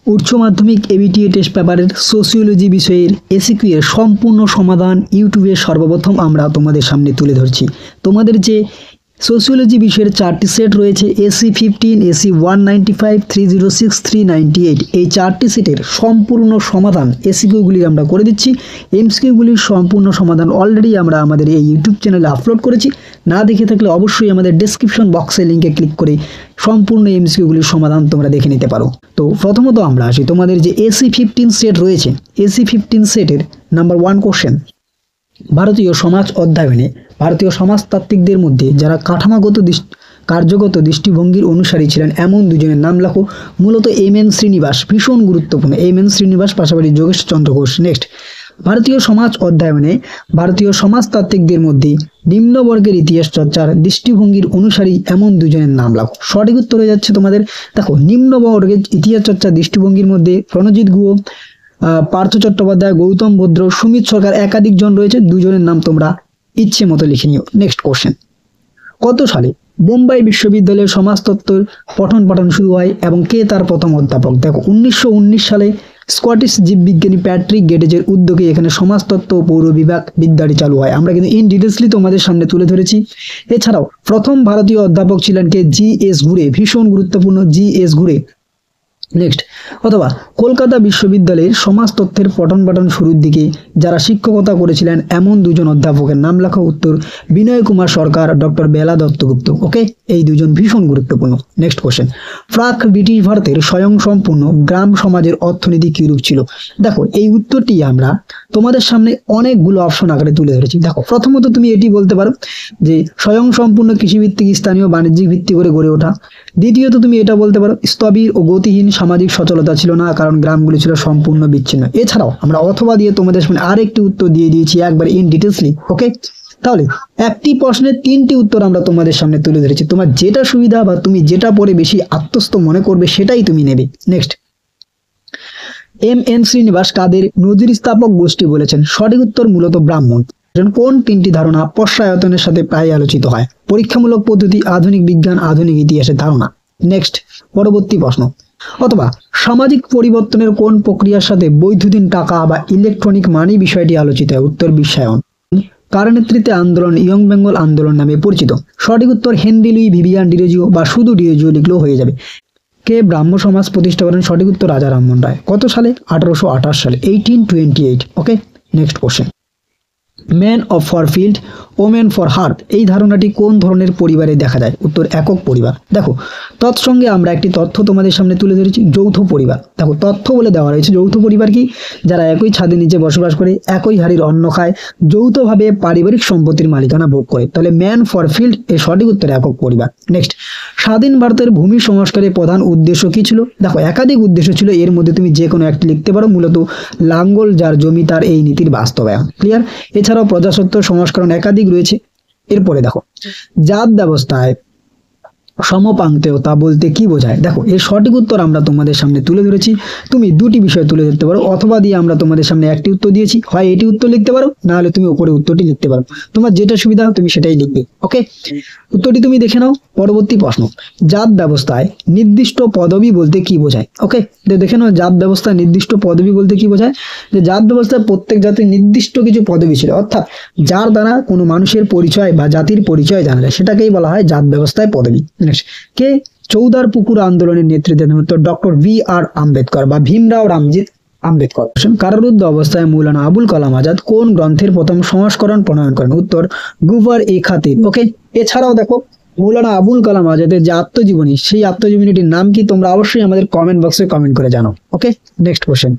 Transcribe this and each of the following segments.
উচ্চ মাধ্যমিক ABTA test পেপারের সোশিওলজি বিষয়ের এসিকিউ এর সম্পূর্ণ সমাধান ইউটিউবে সর্বপ্রথম আমরা তোমাদের সামনে তুলে ধরছি। তোমাদের যে সোশিওলজি বিষয়ের 4টি সেট রয়েছে, AC15, AC195, 306, 398, এই 4টি সেটের সম্পূর্ণ সমাধান এসিকিউগুলি আমরা করে দিচ্ছি। এমসিকিউগুলির সম্পূর্ণ সমাধান অলরেডি আমরা আমাদের এই ইউটিউব চ্যানেলে আপলোড করেছি। না দেখে থাকলে অবশ্যই আমাদের ডেসক্রিপশন বক্সে লিঙ্কে ক্লিক করে সম্পূর্ণ এমসিকিউগুলির সমাধান তোমরা দেখে নিতে পারো। তো প্রথমত আমরা আসি, তোমাদের যে AC15 সেট রয়েছে, AC15 সেটের নাম্বার 1 কোশ্চেন, ভারতীয় সমাজ অধ্যয়নে ভারতীয় সমাজতাত্ত্বিকদের মধ্যে যারা কার্যগত দৃষ্টিভঙ্গির অনুসারী ছিলেন এমন দুজনের নাম লেখো। মূলত MN শ্রীনিবাস, ভীষণ গুরুত্বপূর্ণ, MN শ্রীনিবাস পাশাপাশি যোগেশ চন্দ্র ঘোষ। নেক্সট, ভারতীয় সমাজ অধ্যয়নে ভারতীয় সমাজতাত্ত্বিকদের মধ্যে নিম্নবর্গের ইতিহাস চর্চার দৃষ্টিভঙ্গির অনুসারী এমন দুজনের নাম লেখো। সঠিক উত্তর হয়ে যাচ্ছে তোমাদের, দেখো, নিম্নবর্গের ইতিহাস চর্চার দৃষ্টিভঙ্গির মধ্যে প্রণজিৎ গুহ, পার্থ চট্টোপাধ্যায়, গৌতম ভদ্র, সুমিত সরকার, একাধিক জন রয়েছে, দুজনের নাম তোমরা ইচ্ছে মতো লিখে নিও। নেক্সট কোশ্চেন, কত সালে বোম্বাই বিশ্ববিদ্যালয়ের সমাজতত্ত্বের পঠন পাঠন শুরু হয় এবং কে তার প্রথম অধ্যাপক? দেখো, 1919 সালে স্কটিশ জীববিজ্ঞানী প্যাট্রিক গেটেজের উদ্যোগে এখানে সমাজতত্ত্ব ও পৌর বিভাগ বিদ্যালয় চালু হয়। আমরা কিন্তু ইন ডিটেলসলি তোমাদের সামনে তুলে ধরেছি। এছাড়াও প্রথম ভারতীয় অধ্যাপক ছিলেন কে? GS ঘুরে, ভীষণ গুরুত্বপূর্ণ, GS ঘুরে। নেক্সট, অথবা কলকাতা বিশ্ববিদ্যালয়ের সমাজতত্ত্বের পঠন পাঠন শুরুর দিকে যারা শিক্ষকতা করেছিলেন এমন দুজন অধ্যাপকের নাম লেখা। উত্তর, বিনয় কুমার সরকার, ডক্টর বেলা দত্তগুপ্ত। ওকে, এই দুজন ভীষণ গুরুত্বপূর্ণ। নেক্সট কোশ্চেন, প্রাক ব্রিটিশ ভারতের স্বয়ংসম্পূর্ণ গ্রাম সমাজের অর্থনীতি কিরূপ ছিল? দেখো, এই উত্তরটি আমরা তোমাদের সামনে অনেকগুলো অপশন আকারে তুলে ধরেছি। দেখো, প্রথমত তুমি এটি বলতে পারো যে স্বয়ংসম্পূর্ণ কৃষিভিত্তিক স্থানীয় বাণিজ্যিক ভিত্তি করে গড়ে ওঠা। দ্বিতীয়ত তুমি এটা বলতে পারো স্থবির ও গতিহীন সামাজিক সচলতা ছিল না, কারণ গ্রামগুলি ছিল সম্পূর্ণ বিচ্ছিন্ন। এছাড়াও আমরা অথবা দিয়ে তোমাদের সামনে আরেকটি উত্তর দিয়ে দিয়েছি একবার ইন ডিটেলসলি। ওকে, তাহলে একটি প্রশ্নের 3টি উত্তর আমরা তোমাদের সামনে তুলে ধরেছি। তোমার যেটা সুবিধা বা তুমি যেটা পড়ে বেশি আত্মস্থ মনে করবে সেটাই তুমি নেবে। নেক্সট, MN শ্রীনিবাস কাদের নজির স্থাপক গোষ্ঠী বলেছেন? সঠিক উত্তর মূলত ব্রাহ্মণ। কোন 3টি ধারণা পশ্চায়তনের সাথে প্রায় আলোচিত হয়? পরীক্ষামূলক পদ্ধতি, আধুনিক বিজ্ঞান, আধুনিক ইতিহাসের ধারণা। নেক্সট, পরবর্তী প্রশ্ন, অথবা সামাজিক পরিবর্তনের কোন প্রক্রিয়ার সাথে বৈদ্যুতিন টাকা বা ইলেকট্রনিক মানি বিষয়টি আলোচিত হয়? উত্তর, বিশ্বায়ন। কার নেতৃত্বে আন্দোলন ইয়ং বেঙ্গল আন্দোলন নামে পরিচিত? সঠিক উত্তর, হেনরি লুই ভিভিয়ান ডিরোজিও, বা শুধু ডিরোজিও লিখলেও হয়ে যাবে। কে ব্রাহ্ম সমাজ প্রতিষ্ঠা করেন? সঠিক উত্তর, রাজা রামমোহন রায়। কত সালে? 1828 সালে, 1828। Okay, next question, man of for field, women for hearth, এই ধারণাটি কোন ধরনের পরিবারে দেখা যায়? উত্তর, একক পরিবার। দেখো, তৎসঙ্গে আমরা একটি তথ্য তোমাদের সামনে তুলে ধরেছি, যৌথ পরিবার। দেখো, তথ্য বলে দেওয়া রয়েছে যৌথ পরিবার কি? যারা একই ছাদের নিচে বসবাস করে, একই হাড়ির অন্ন খায়, যৌথভাবে পারিবারিক সম্পত্তির মালিকানা ভোগ করে। তাহলে ম্যান ফর ফিল্ড এর সঠিক উত্তর একক পরিবার। নেক্সট, স্বাধীন ভারতের ভূমি সংস্কারের প্রধান উদ্দেশ্য কি ছিল? দেখো, একাধিক উদ্দেশ্য ছিল, এর মধ্যে তুমি যে কোনো একটি লিখতে পারো। মূলত লাঙ্গল যার জমি তার, এই নীতির বাস্তবায়ন। ক্লিয়ার? এছাড়াও প্রজাস্বত্ব সংস্করণ একাধিক রয়েছে। এরপরে দেখো, জাত ব্যবস্থায় সমপাঙ্ক্তেয়তা বলতে কি বোঝায়? দেখো, এর সঠিক উত্তর আমরা তোমাদের সামনে তুলে ধরেছি। তুমি 2টি বিষয় তুলে ধরতে পারো, অথবা দিয়ে আমরা তোমাদের সামনে একটি উত্তর দিয়েছি, হয় এটি উত্তর লিখতে পারো, না হলে তুমি উপরে উত্তরটি লিখতে পারো। তোমার যেটা সুবিধা তুমি সেটাই লিখবে। ওকে, উত্তরটি তুমি দেখে নাও। পরবর্তী প্রশ্ন, জাত ব্যবস্থায় নির্দিষ্ট পদবি বলতে কি বোঝায়? ওকে, দেখে নাও, জাত ব্যবস্থায় নির্দিষ্ট পদবি বলতে কি বোঝায়? যে জাত ব্যবস্থায় প্রত্যেক জাতির নির্দিষ্ট কিছু পদবি ছিল, অর্থাৎ যার দ্বারা কোনো মানুষের পরিচয় বা জাতির পরিচয় জানা যায়, সেটাকেই বলা হয় জাত ব্যবস্থায় পদবি। নেক্সট, কে চৌদার পুকুর আন্দোলনের নেতৃত্ব দেন? উত্তর, ডক্টর VR আম্বেদকর বা ভীমরাও রামজি আম্বেদকর। কারারুদ্ধ অবস্থায় মৌলানা আবুল কালাম আজাদ কোন গ্রন্থের প্রথম সংস্করণ প্রণয়ন করেন? উত্তর, গুবর-ই-খাতির। ওকে, এছাড়াও দেখো, মৌলানা আবুল কালাম আজাদের যে আত্মজীবনী, সেই আত্মজীবনীটির নাম কি? তোমরা অবশ্যই আমাদের কমেন্ট বক্সে কমেন্ট করে জানো। ওকে, নেক্সট কোশ্চেন,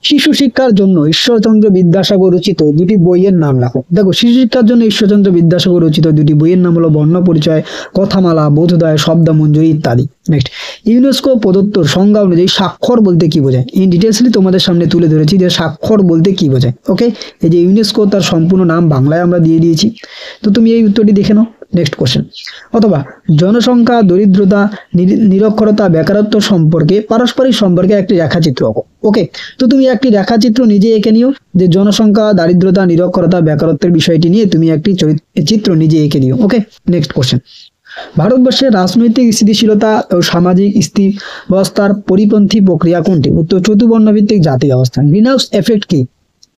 শিশু শিক্ষার জন্য ঈশ্বরচন্দ্র বিদ্যাসাগর রচিত 2টি বইয়ের নাম লেখো। দেখো, শিশু শিক্ষার জন্য ঈশ্বরচন্দ্র বিদ্যাসাগর রচিত 2টি বইয়ের নাম হলো বর্ণ পরিচয়, কথামালা, বোধোদয়, শব্দমঞ্জুরি ইত্যাদি। নেক্সট, ইউনেস্কো প্রদত্ত সংজ্ঞা অনুযায়ী স্বাক্ষর বলতে কি বোঝায়? ইন ডিটেলসলি তোমাদের সামনে তুলে ধরেছি যে স্বাক্ষর বলতে কি বোঝায়। ওকে, এই যে ইউনেস্কো, তার সম্পূর্ণ নাম বাংলায় আমরা দিয়ে দিয়েছি, তো তুমি এই উত্তরটি দেখে নাও। নেক্সট কোশ্চেন, অথবা জনসংখ্যা, দরিদ্রতা, নিরক্ষরতা, বেকারত্ব সম্পর্কে পারস্পরিক সম্পর্কে একটি রেখাচিত্র আঁকো। ওকে, তো তুমি একটি রেখাচিত্র নিজে এঁকে নিও, যে জনসংখ্যা, দারিদ্রতা, নিরক্ষরতা, বেকারত্বের বিষয়টি নিয়ে তুমি একটি চিত্র নিজে এঁকে নিও। ওকে, নেক্সট কোশ্চেন, ভারতবর্ষের রাজনৈতিক স্থিতিশীলতা ও সামাজিক স্থিতাবস্থার পরিপন্থী প্রক্রিয়া কোনটি? উত্তর চতুর্বর্ণ ভিত্তিক জাতি ব্যবস্থা। গ্রিনহাউস এফেক্ট কি?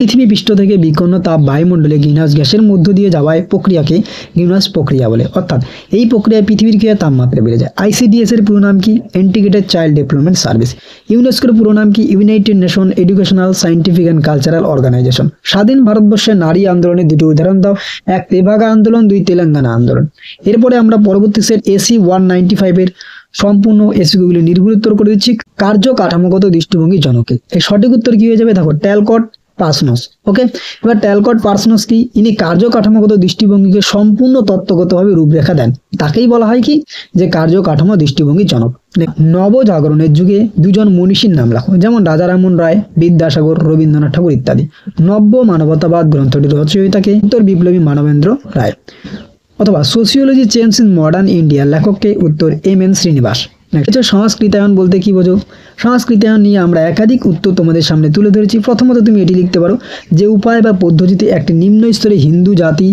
পৃথিবী পৃষ্ঠ থেকে বিকিরণ তাপ বায়ুমণ্ডলে গ্রিনহাউস গ্যাসের মধ্য দিয়ে যাওয়ায় প্রক্রিয়াকে গ্রিনহাউস প্রক্রিয়া বলে। অর্থাৎ এই প্রক্রিয়ায় পৃথিবীর কি তাপমাত্রা বেড়ে যায়। আইসিডিএস এর পুরো নাম কি? Integrated child development service. ইউনেস্কোর পুরো নাম কি? United nation educational scientific and cultural organization. স্বাধীন ভারতবর্ষের নারী আন্দোলনের দুটি উদাহরণ দাও। এক তেভাগা আন্দোলন, দুই তেলেঙ্গানা আন্দোলন। এরপরে আমরা পরবর্তী সেট এসি 195 এর সম্পূর্ণ এসিগুলি নির্ভুল করে দিচ্ছি। কার্য কাঠামোগত দৃষ্টিভঙ্গি জনকে। এই সঠিক উত্তর কি হয়ে যাবে? দেখো ট্যালকট পার্সনস। ওকে, এবার ট্যালকট পার্সনস কি? ইনি কার্য কাঠামোগত দৃষ্টিভঙ্গিকে সম্পূর্ণ তত্ত্বগতভাবে রূপরেখা দেন। তাকেই বলা হয় কি? যে কার্য কাঠামো দৃষ্টিভঙ্গি জনক। নবজাগরণের যুগে দুজন মনীষীর নাম লেখো, যেমন রাজারামন রায়, বিদ্যাসাগর, রবীন্দ্রনাথ ঠাকুর ইত্যাদি। নব্য মানবতাবাদ গ্রন্থটির রচয়িতাকে? উত্তর বিপ্লবী মানবেন্দ্র রায়। অথবা sociology change in modern India লেখককে? উত্তর এম.এন. শ্রীনিবাস। সংস্কৃতায়ন বলতে কি বোঝো? সংস্কৃতায়ন নিয়ে আমরা একাধিক উত্তর তোমাদের সামনে তুলে ধরেছি। প্রথমত তুমি এটি লিখতে পারো যে উপায় বা পদ্ধতিতে একটি নিম্ন স্তরে হিন্দু জাতি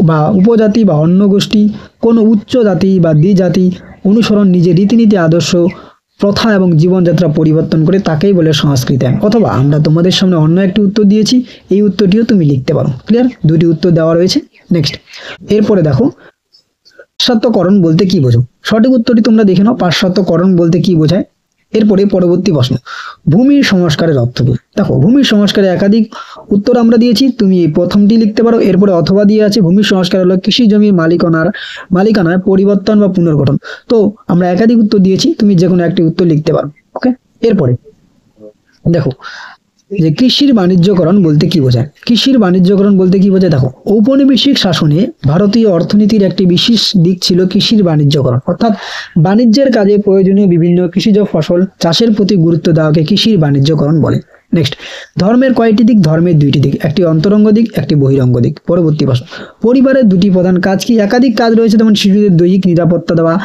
বা উপজাতি বা অন্য গোষ্ঠী কোনো উচ্চ জাতি বা দ্বিজাতি অনুসরণ নিজের রীতিনীতি আদর্শ প্রথা এবং জীবনযাত্রা পরিবর্তন করে, তাকেই বলে সংস্কৃতায়ন। অথবা আমরা তোমাদের সামনে অন্য একটি উত্তর দিয়েছি, এই উত্তরটিও তুমি লিখতে পারো। ক্লিয়ার? দুটি উত্তর দেওয়া রয়েছে। নেক্সট, এরপরে দেখো পাশ্চাত্যকরণ বলতে কি বোঝো? সঠিক উত্তরটি তোমরা দেখে নাও, পাশ্চাত্যকরণ বলতে কি বোঝায়। এরপরে পরবর্তী প্রশ্ন, ভূমির সংস্কারের অর্থ কি? দেখো ভূমির সংস্কারে একাধিক উত্তর আমরা দিয়েছি, তুমি এই প্রথমটি লিখতে পারো। এরপরে অথবা দিয়ে আছে, ভূমির সংস্কার হলো কৃষি জমির মালিকানায় পরিবর্তন বা পুনর্গঠন। তো আমরা একাধিক উত্তর দিয়েছি, তুমি যে কোনো একটি উত্তর লিখতে পারো। ওকে, এরপরে দেখো যে কৃষির বাণিজ্যকরণ বলতে কি বোঝায়? কৃষির বাণিজ্যকরণ বলতে কি বোঝায়? দেখো ঔপনিবেশিক শাসনে ভারতীয় অর্থনীতির একটি বিশেষ দিক ছিল কৃষির বাণিজ্যকরণ। অর্থাৎ বাণিজ্যের কাজে প্রয়োজনীয় বিভিন্ন কৃষিজ ফসল চাষের প্রতি গুরুত্ব দেওয়াকে কৃষির বাণিজ্যকরণ বলে। নেক্সট, ধর্মের কয়টি দিক? ধর্মের দুইটি দিক, একটি অন্তরঙ্গ দিক, একটি বহিরঙ্গ দিক। পরবর্তী প্রশ্ন, পরিবারের দুটি প্রধান কাজ কি? একাধিক কাজ রয়েছে, যেমন শিশুদের দৈহিক নিরাপত্তা দেওয়া,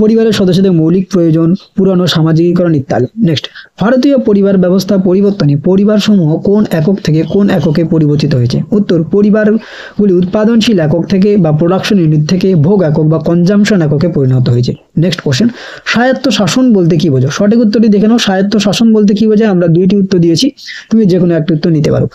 পরিবারের সদস্যদের মৌলিক প্রয়োজন পূরণ ও সামাজিকীকরণ ইত্যাদি। নেক্সট, ভারতীয় পরিবার ব্যবস্থা পরিবর্তনে পরিবার সমূহ কোন একক থেকে কোন এককে পরিবর্তিত হয়েছে? উত্তর পরিবারগুলি উৎপাদনশীল একক থেকে বা প্রোডাকশন ইউনিট থেকে ভোগ একক বা কনজামশন এককে পরিণত হয়েছে। নেক্সট কোশ্চেন, স্বায়ত্ত শাসন বলতে কি বোঝো? সঠিক উত্তরটি দেখে নাও। স্বায়ত্ত শাসন বলতে কি বোঝায়? আমরা দুইটি উত্তর দিয়েছি, তুমি যে কোনো একটি উত্তর নিতে পারো।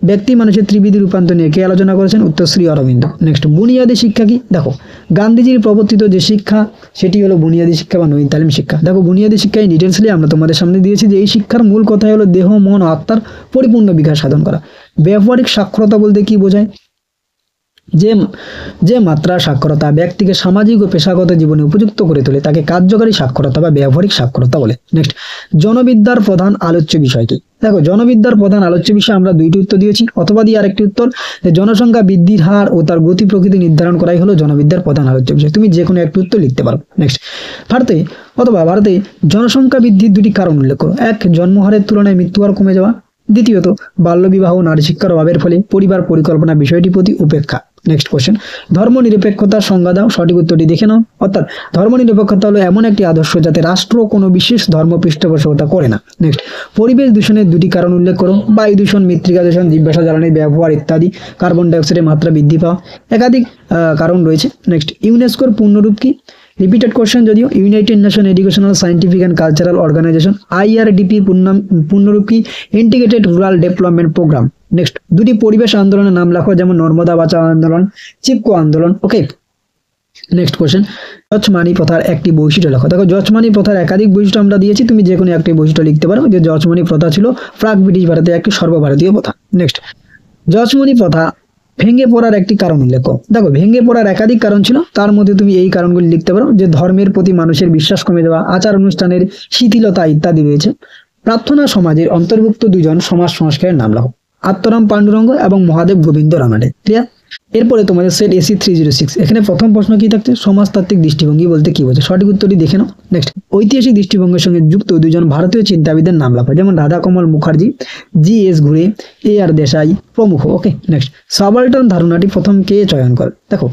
ব্যক্তি মানুষের ত্রিবিধি রূপান্তর নিয়ে কে আলোচনা করেছেন? উত্তর শ্রী অরবিন্দ। নেক্সট, বুনিয়াদী শিক্ষা কি? দেখো গান্ধীজির প্রবর্তিত যে শিক্ষা সেটি হলো বুনিয়াদী শিক্ষা বা নবীন তালিম শিক্ষা। দেখো বুনিয়াদী শিক্ষায় ডিটেলসলি আমরা তোমাদের সামনে দিয়েছি যে এই শিক্ষার মূল কথাই হলো দেহ, মন ও আত্মার পরিপূর্ণ বিকাশ সাধন করা। ব্যবহারিক সাক্ষরতা বলতে কি বোঝায়? যে মাত্রা সাক্ষরতা ব্যক্তিকে সামাজিক ও পেশাগত জীবনে উপযুক্ত করে তোলে তাকে কার্যকারী সাক্ষরতা বা ব্যবহারিক সাক্ষরতা বলে। নেক্সট, জনবিদ্যার প্রধান আলোচ্য বিষয় কি? দেখো জনবিদ্যার প্রধান আলোচ্য বিষয় আমরা দুইটি উত্তর দিয়েছি, অথবা দিয়ে আরেকটি উত্তর, যে জনসংখ্যা বৃদ্ধির হার ও তার গতি প্রকৃতি নির্ধারণ করাই হলো জনবিদ্যার প্রধান আলোচ্য বিষয়। তুমি যে কোনো একটি উত্তর লিখতে পারো। নেক্সট, ভারতে জনসংখ্যা বৃদ্ধির দুটি কারণ উল্লেখ করো। এক, জন্মহারের তুলনায় মৃত্যুহার কমে যাওয়া। দ্বিতীয়ত, বাল্যবিবাহ, নারী শিক্ষার অভাবের ফলে পরিবার পরিকল্পনা বিষয়টির প্রতি উপেক্ষা। নেক্সট কোশ্চেন, ধর্মনিরপেক্ষতার সংজ্ঞা দাও। সঠিক উত্তরটি দেখে নাও। অর্থাৎ ধর্মনিরপেক্ষতা হলো এমন একটি আদর্শ যাতে রাষ্ট্র কোনো বিশেষ ধর্ম পৃষ্ঠপোষকতা করে না। নেক্সট, পরিবেশ দূষণের দুটি কারণ উল্লেখ করো। বায়ু দূষণ, মৃত্তিকা দূষণ, জীবাশ্ম জ্বালানির ব্যবহার ইত্যাদি, কার্বন ডাইঅক্সাইডের মাত্রা বৃদ্ধি পাওয়া, একাধিক কারণ রয়েছে। নেক্সট, ইউনেস্কোর পূর্ণরূপ কি? রিপিটেড কোশ্চেন যদিও। United nation educational scientific and cultural Organization. IRDP পূর্ণরূপ কি? Integrated rural development programme. Next, দুটি পরিবেশ আন্দোলনের নাম লেখো, যেমন নর্মদা বাঁচাও আন্দোলন, চিপকো আন্দোলন। ওকে, নেক্সট কোশ্চেন, যজমানি প্রথার একটি বৈশিষ্ট্য লেখো। দেখো যজমানি প্রথার একাধিক বৈশিষ্ট্য আমরা দিয়েছি, তুমি যে কোনো একটি বৈশিষ্ট্য লিখতে পারো। যে যজমানি প্রথা ছিল প্রাক ব্রিটিশ ভারতে একটি সর্বভারতীয় প্রথা। নেক্সট, যজমানি প্রথা ভেঙে পড়ার একটি কারণ উল্লেখ করো। দেখো ভেঙে পড়ার একাধিক কারণ ছিল, তার মধ্যে তুমি এই কারণগুলি লিখতে পারো, যে ধর্মের প্রতি মানুষের বিশ্বাস কমে যাওয়া, আচার অনুষ্ঠানের শিথিলতা ইত্যাদি রয়েছে। প্রার্থনা সমাজের অন্তর্ভুক্ত দুজন সমাজ সংস্কারের নাম লেখো, আত্মরাম পাণ্ডুরঙ্গ এবং মহাদেব গোবিন্দ রানাডে। ক্লিয়ার? এরপরে তোমাদের সেট এসি 306, এখানে প্রথম প্রশ্ন কি থাকছে? সমাজতাত্ত্বিক দৃষ্টিভঙ্গি বলতে কি বোঝে? সঠিক উত্তরটি দেখে নাও। নেক্সট, ঐতিহাসিক দৃষ্টিভঙ্গির সঙ্গে যুক্ত দুজন ভারতীয় চিন্তাবিদের নাম লেখো, যেমন রাধাকমল মুখার্জি, জি.এস. ঘুরে, এ.আর. দেশাই প্রমুখ। ওকে, নেক্সট, সাবাল্টার্ন ধারণাটি প্রথম কে চয়ন করে? দেখো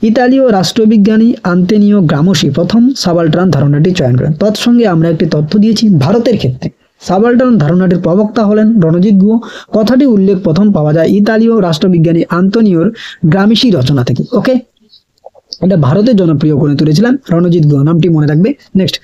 ইতালীয় রাষ্ট্রবিজ্ঞানী আন্তোনিও গ্রামশি প্রথম সাবাল্টার্ন ধারণাটি চয়ন করেন। তৎসঙ্গে আমরা একটি তথ্য দিয়েছি, ভারতের ক্ষেত্রে সাবাল্টার্ন ধারণাটির প্রবক্তা হলেন রণজিৎ গুহ। কথাটি উল্লেখ প্রথম পাওয়া যায় ইতালীয় রাষ্ট্রবিজ্ঞানী আন্তোনিওর গ্রামশি রচনা থেকে। ওকে, এটা ভারতের জনপ্রিয় করে তুলেছিলেন রণজিৎ গুহ, নামটি মনে রাখবে। নেক্সট,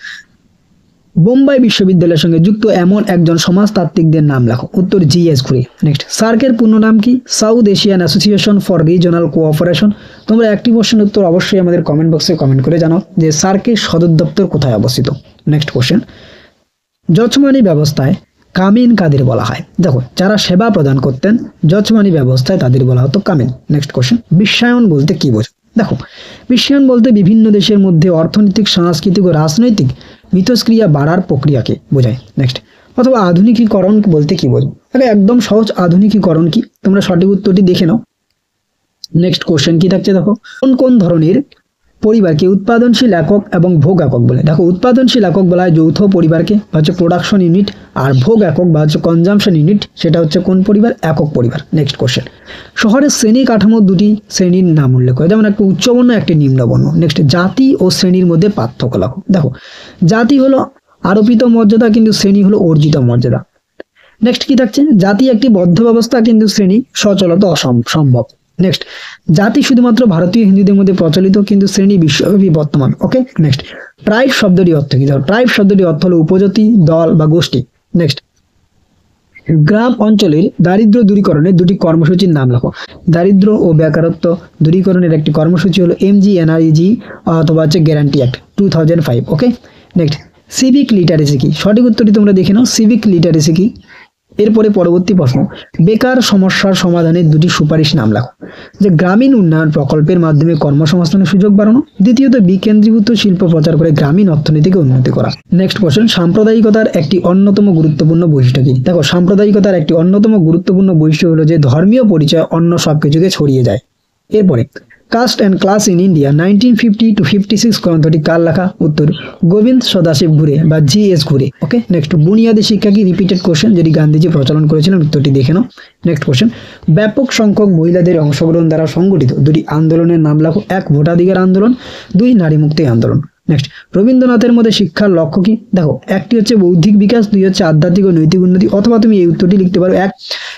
বোম্বাই বিশ্ববিদ্যালয়ের সঙ্গে যুক্ত এমন একজন সমাজতাত্ত্বিকদের নাম লেখো। উত্তর জি.এস. ঘুরে। নেক্সট, সার্কের পূর্ণ নাম কি? South Asian association for regional cooperation. তোমরা একটি প্রশ্নের উত্তর অবশ্যই আমাদের কমেন্ট বক্সে কমেন্ট করে জানাও যে সার্কের সদর দপ্তর কোথায় অবস্থিত। নেক্সট কোশ্চেন, যজমানি ব্যবস্থায় কামিন কাদের বলা হয়? দেখো, যারা সেবা প্রদান করতেন যজমানি ব্যবস্থায় তাদের বলা হতো কামিন। নেক্সট কোশ্চেন, বিশ্বায়ন বলতে কি বোঝো? দেখো, বিশ্বায়ন বলতে বিভিন্ন দেশের মধ্যে অর্থনৈতিক, সাংস্কৃতিক ও রাজনৈতিক মিথস্ক্রিয়া বাড়ার প্রক্রিয়াকে বোঝায়। নেক্সট, অথবা আধুনিকীকরণ বলতে কি বোঝো? তাহলে একদম সহজ, আধুনিকীকরণ কি? তোমরা সঠিক উত্তরটি দেখে নাও। নেক্সট কোশ্চেন কি থাকছে দেখো, কোন কোন ধরনের পরিবারকে উৎপাদনশীল একক এবং ভোগ একক বলে? দেখো, উৎপাদনশীল একক বলা হয় যৌথ পরিবারকে, বা হচ্ছে প্রোডাকশন ইউনিট, আর ভোগ একক বা হচ্ছে কনজামশন ইউনিট, সেটা হচ্ছে কোন পরিবার? একক পরিবার। নেক্সট কোশ্চেন, শহরের শ্রেণী কাঠামো দুটি শ্রেণীর নাম উল্লেখ করে, যেমন একটা উচ্চবর্ণ একটি নিম্নবর্ণ। নেক্সট, জাতি ও শ্রেণীর মধ্যে পার্থক্য লেখো। দেখো, জাতি হলো আরোপিত মর্যাদা, কিন্তু শ্রেণী হলো অর্জিত মর্যাদা। নেক্সট কি থাকছে, জাতি একটি বদ্ধ ব্যবস্থা, কিন্তু শ্রেণী সচলতা অসম্ভব। নেক্সট, জাতি শুধুমাত্র ভারতীয় হিন্দুদের মধ্যে প্রচলিত, কিন্তু শ্রেণী বিশ্বব্যাপী বর্তমান। ওকে। নেক্সট, ট্রাইব শব্দটি অর্থ কি? ধরো, ট্রাইব শব্দটি অর্থ হলো উপজাতি, দল বা গোষ্ঠী। নেক্সট, গ্রাম অঞ্চলের দারিদ্র দূরীকরণে দুটি কর্মসূচির নাম লেখো। দারিদ্র ও বেকারত্ব দূরীকরণের একটি কর্মসূচি হলো MGNREG অথবা হচ্ছে গ্যারান্টি অ্যাক্ট 2005। ওকে। নেক্সট, সিভিক লিটারেসি কি? সঠিক উত্তরটি তোমরা দেখে নাও, সিভিক লিটারেসি কি। এরপরে পরবর্তী প্রশ্ন, বেকার সমস্যার সমাধানের দুটি সুপারিশ নাম লেখো। যে গ্রামীণ উন্নয়ন প্রকল্পের মাধ্যমে কর্মসংস্থানের সুযোগ বাড়ানো, দ্বিতীয়ত বিকেন্দ্রীভূত শিল্প প্রচার করে গ্রামীণ অর্থনীতিকে উন্নতি করা। নেক্সট কোশ্চেন, সাম্প্রদায়িকতার একটি অন্যতম গুরুত্বপূর্ণ বৈশিষ্ট্য কি? দেখো, সাম্প্রদায়িকতার একটি অন্যতম গুরুত্বপূর্ণ বৈশিষ্ট্য হলো যে ধর্মীয় পরিচয় অন্য সবকিছুকে ছড়িয়ে যায়। এরপরে, caste and class in India 1950 to 56 গ্রন্থটি কার লেখা? উত্তর গোবিন্দ সদাশিব ঘুরে বা জি.এস. ঘুরে। ওকে। নেক্সট, বুনিয়াদী শিক্ষা কি? রিপিটেড কোশ্চেন, যেটি গান্ধীজি প্রচলন করেছিলেন। উত্তরটি দেখে নাও। নেক্সট কোশ্চেন, ব্যাপক সংখ্যক মহিলাদের অংশগ্রহণ দ্বারা সংগঠিত দুটি আন্দোলনের নাম লেখো। 1 ভোটাধিকার আন্দোলন, 2 নারী মুক্তি আন্দোলন। নেক্সট, রবীন্দ্রনাথের মধ্যে শিক্ষার লক্ষ্য কি? দেখো, একটি হচ্ছে বৌদ্ধিক বিকাশ, 2 হচ্ছে আধ্যাত্মিক ও নৈতিক উন্নতি, অথবা তুমি এই উত্তরটি লিখতে পারো, 1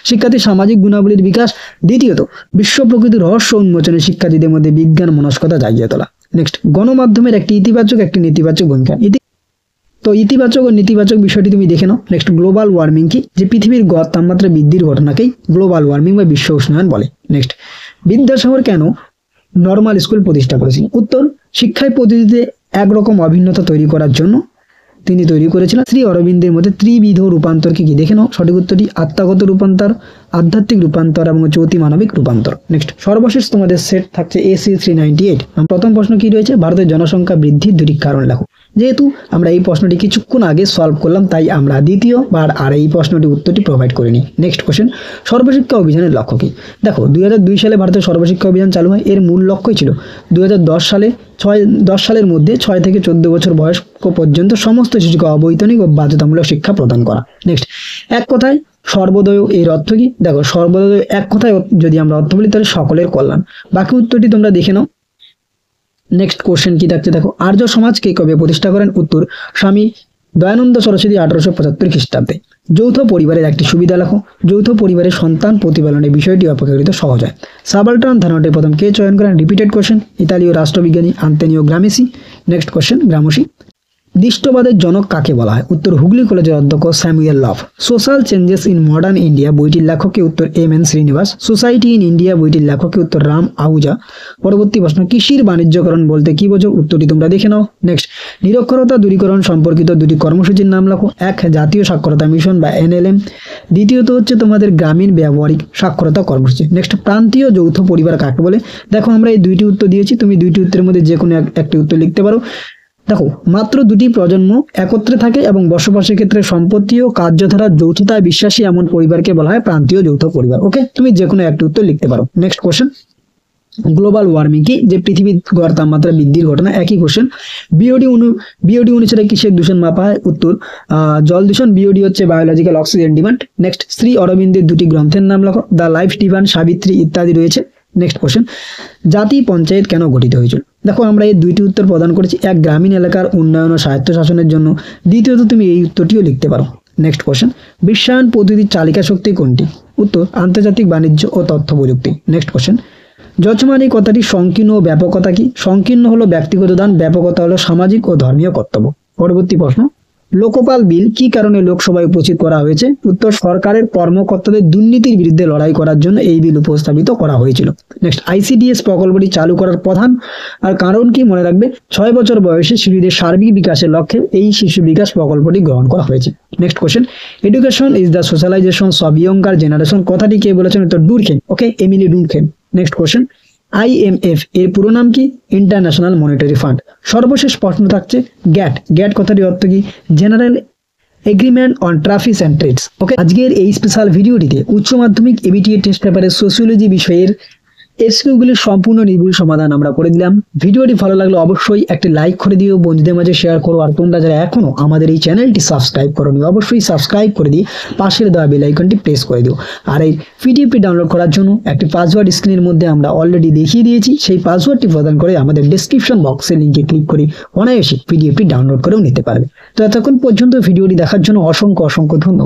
শিক্ষার্থীর সামাজিক গুণাবলীর বিকাশ, দ্বিতীয়ত বিশ্ব প্রকৃতির রহস্য উন্মোচনে শিক্ষার্থীদের মধ্যে বিজ্ঞান মনস্কতা জাগিয়ে তোলা। নেক্সট, গণমাধ্যমের একটি ইতিবাচক একটি নেতিবাচক ভূমিকা। তো ইতিবাচক ও নেতিবাচক বিষয়টি তুমি দেখে নাও। নেক্সট, গ্লোবাল ওয়ার্মিং কি? যে পৃথিবীর গড় তাপমাত্রা বৃদ্ধির ঘটনাকেই গ্লোবাল ওয়ার্মিং বা বিশ্ব উষ্ণায়ন বলে। নেক্সট, বিদ্যাসাগর কেন নর্মাল স্কুল প্রতিষ্ঠা করেছিলেন? উত্তর, শিক্ষায় পদ্ধতিতে একরকম অভিন্নতা তৈরি করার জন্য তিনি তৈরি করেছিলেন। শ্রী অরবিন্দের মধ্যে ত্রিবিধ রূপান্তর কি? দেখে নাও। সঠিক উত্তরটি আত্মাগত রূপান্তর, আধ্যাত্মিক রূপান্তর এবং অতি মানবিক রূপান্তর। নেক্সট, সর্বশেষ তোমাদের সেট থাকছে AC 398। প্রথম প্রশ্ন কি রয়েছে? ভারতের জনসংখ্যা বৃদ্ধির দুটি কারণ লেখো। যেহেতু আমরা এই প্রশ্নটি কিছুক্ষণ আগে সলভ করলাম, তাই আমরা দ্বিতীয়বার আর এই প্রশ্নটির উত্তরটি প্রোভাইড করিনি। নেক্সট কোশ্চেন, সর্বশিক্ষা অভিযানের লক্ষ্য কি? দেখো, 2002 সালে ভারতের সর্বশিক্ষা অভিযান চালু হয়। এর মূল লক্ষ্যই ছিল 2010 সালের মধ্যে 6 থেকে 14 বছর বয়স পর্যন্ত সমস্ত শিশুকে অবৈতনিক ও বাধ্যতামূলক শিক্ষা প্রদান করা। নেক্সট, এক কথায় সর্বোদয় এর অর্থ কি? দেখো, সর্বোদয় এক কথায় যদি আমরা অর্থ বলি তাহলে সকলের কল্যাণ। বাকি উত্তরটি তোমরা দেখে নাও। নেক্সট কোশ্চেন কি থাকছে দেখো, আর্য সমাজ কে কবে প্রতিষ্ঠা করেন? উত্তর, স্বামী দয়ানন্দ সরস্বতী 1875 খ্রিস্টাব্দে। যৌথ পরিবারের একটি সুবিধা লেখো। যৌথ পরিবারের সন্তান প্রতিপালনের বিষয়টি অপেক্ষাকৃত সহজ হয়। সাবালটার্ন ধারণাটি প্রথম কে চয়ন করেন? রিপিটেড কোশ্চেন, ইতালীয় রাষ্ট্রবিজ্ঞানী Antonio Gramsci. Next question, Gramsci. দৃষ্টবাদের জনক কাকে বলা হয়? উত্তর, হুগলি কলেজের অধ্যক্ষ Samuel Lobb. Social changes in modern India বইটির লেখককে? উত্তর, M.N. Srinivas. Society in India বইটির লেখককে? উত্তর, রাম আহুজা। পরবর্তী প্রশ্ন, কৃষির বাণিজ্যকরণ বলতে কি বোঝো? উত্তরটি তোমরা দেখে নাও। নেক্সট, নিরক্ষরতা দূরীকরণ সম্পর্কিত দুটি কর্মসূচির নাম লেখো। 1 জাতীয় সাক্ষরতা মিশন বা NLM, দ্বিতীয়ত হচ্ছে তোমাদের গ্রামীণ ব্যবহারিক সাক্ষরতা কর্মসূচি। নেক্সট, প্রান্তীয় যৌথ পরিবার কাকে বলে? দেখো, আমরা এই দুইটি উত্তর দিয়েছি, তুমি দুইটি উত্তরের মধ্যে যে কোনো একটি উত্তর লিখতে পারো। দেখো, মাত্র দুটি প্রজন্ম একত্রে থাকে এবং বসবাসের ক্ষেত্রে সম্পত্তি ও কার্যধারার যৌথতায় বিশ্বাসী এমন পরিবারকে বলা হয় প্রান্তীয় যৌথ পরিবার। ওকে, তুমি যে কোনো একটি উত্তর লিখতে পারো। নেক্সট কোশ্চেন, গ্লোবাল ওয়ার্মিং কি? যে পৃথিবীর গড় তাপমাত্রা বৃদ্ধির ঘটনা। একই কোশ্চেন, বিওডি অনুসারে কিসের দূষণ মাপা হয়? উত্তর, জল দূষণ। বিওডি হচ্ছে biological oxygen demand. Next, Shri অরবিন্দের দুটি গ্রন্থের নাম লেখো। দ্য লাইফ ডিভাইন, সাবিত্রী ইত্যাদি রয়েছে। নেক্সট কোশ্চেন, জাতি পঞ্চায়েত কেন গঠিত হয়েছিল? দেখো, আমরা এই দুইটি উত্তর প্রদান করেছি। 1 গ্রামীণ এলাকার উন্নয়ন ও স্বায়ত্তশাসনের জন্য, দ্বিতীয়ত তুমি এই উত্তরটিও লিখতে পারো। নেক্সট কোশ্চেন, বিশ্বায়ন পদ্ধতির চালিকা শক্তি কোনটি? উত্তর, আন্তর্জাতিক বাণিজ্য ও তথ্য প্রযুক্তি। নেক্সট কোশ্চেন, যজমানি কথাটি সংকীর্ণ ও ব্যাপকতা কি? সংকীর্ণ হলো ব্যক্তিগত দান, ব্যাপকতা হলো সামাজিক ও ধর্মীয় কর্তব্য। পরবর্তী প্রশ্ন, লোকপাল বিল কি কারণে লোকসভায় উপস্থিত করা হয়েছে? উত্তর, সরকারের কর্মকর্তাদের দুর্নীতির বিরুদ্ধে লড়াই করার জন্য এই বিল উপস্থাপিত করা হয়েছিল। নেক্সট, আইসিডিএস প্রকল্পটি চালু করার প্রধান আর কারণ কি? মনে রাখবে 6 বছর বয়সে শিশুদের সার্বিক বিকাশের লক্ষ্যে এই শিশু বিকাশ প্রকল্পটি গ্রহণ করা হয়েছে। Next question, education is the socialization of younger generation কথাটি কে বলেছেন? উত্তর, Durkheim. Okay, Emile Durkheim. Next question, IMF এর পুরো নাম কি? International monetary fund. সর্বশেষ প্রশ্ন থাকছে গ্যাট। গ্যাট কথাটির অর্থ কি? General agreement on traffic and trades. Okay, আজকের এই স্পেশাল ভিডিওটিতে উচ্চ মাধ্যমিক এবিটিএ টেস্ট পেপারের সোশিওলজি বিষয়ের এসকিউগুলির সম্পূর্ণ নির্ভুল সমাধান আমরা করে দিলাম। ভিডিওটি ভালো লাগলে অবশ্যই একটি লাইক করে দিও, বন্ধুদের মাঝে শেয়ার করো। আর তোমরা যারা এখনো আমাদের এই চ্যানেলটি সাবস্ক্রাইব করোনি অবশ্যই সাবস্ক্রাইব করে দিয়ে পাশের দেওয়া বেল আইকনটি প্রেস করে দিও। আর এই পিডিএফটি ডাউনলোড করার জন্য একটি পাসওয়ার্ড স্ক্রিনের মধ্যে আমরা অলরেডি দেখিয়ে দিয়েছি। সেই পাসওয়ার্ডটি প্রদান করে আমাদের ডেসক্রিপশন বক্সের লিঙ্কে ক্লিক করে অনায়াসে পিডিএফটি ডাউনলোড করেও নিতে পারবে। তো এতক্ষণ পর্যন্ত ভিডিওটি দেখার জন্য অসংখ্য ধন্যবাদ।